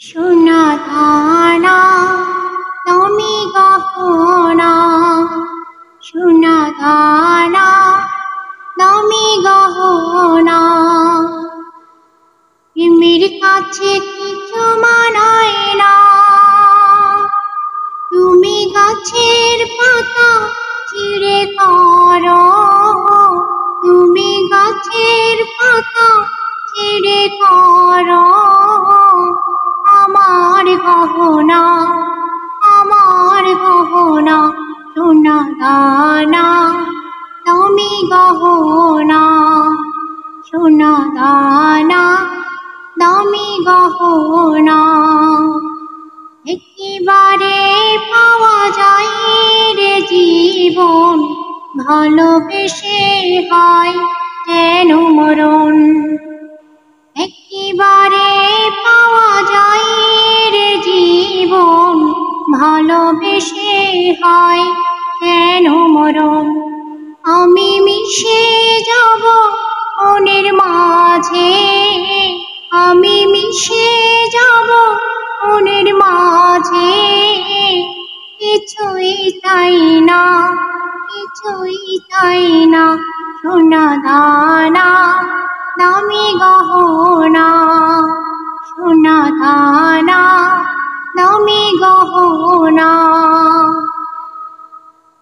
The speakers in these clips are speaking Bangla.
সোনা দানা তুমি গহনা, সোনা দানা তুমি গহনা। প্রেমের কাছে কিছু মানায় না, তুমি গাছের পাতা ছিঁড়ে করো, তুমি গাছের পাতা ছিঁড়ে করো আমার গহনা, আমার গহনা। সোনা দানা তুমি গহনা, সোনা দানা তুমি গহনা। একেবারে পাওয়া যায় রে জীবন, ভালোবেসে হয় যেন মরণ। একেবারে পাওয়া যায় রে জীবন, ভালোবেসে হয় যেন মরণ। আমি মিশে যাব মনের মাঝে, আমি মিশে যাব মনের মাঝে। কিছুই চাই না, কিছুই চাই না। সোনা দানা তুমি গহনা, সোনা দানা তুমি গহনা।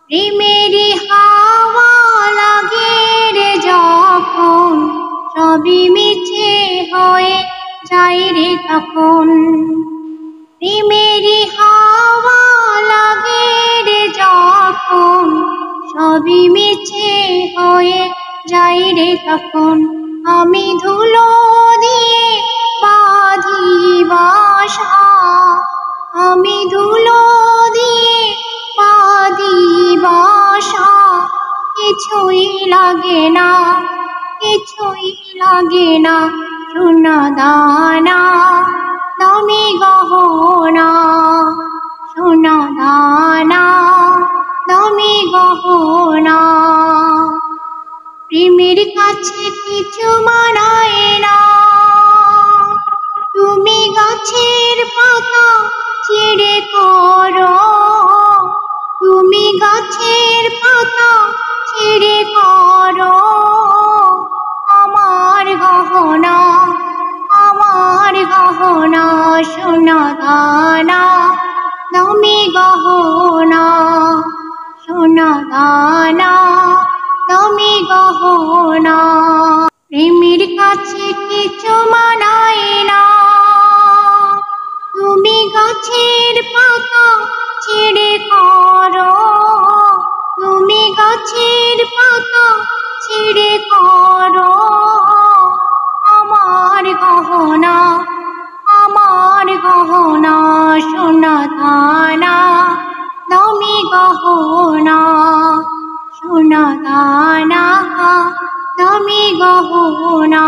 প্রেমেরই হাওয়া লাগে রে যখন, সবই মিছে হয়ে যায় রে তখন। প্রেমেরই হাওয়া লাগে রে যখন, সবই মিছে হয়ে যায় রে তখন। আমি ধুলো দিয়ে বাঁধি বাসা, আমি ধুলো দিয়ে বাঁধি বাসা। কিছুই লাগে না, কিছুই লাগে না। সোনা দানা তুমি গহনা, সোনা দানা তুমি গহনা। প্রেমের কাছে কিছু মানায় না, তুমি গাছের পাতা ছিঁড়ে করো, তুমি গাছের পাতা ছিঁড়ে করো আমার গহনা, আমার গহনা। সোনা দানা তুমি গহনা, সোনা দানা তুমি গহনা। প্রেমের কাছে কিছু মানায় না, তুমি গাছের পাতা ছিঁড়ে করো, তুমি গাছের পাতা ছিঁড়ে করো আমার গহনা, আমার গহনা। সোনা দানা তুমি গহনা, সোনা দানা তুমি গহনা।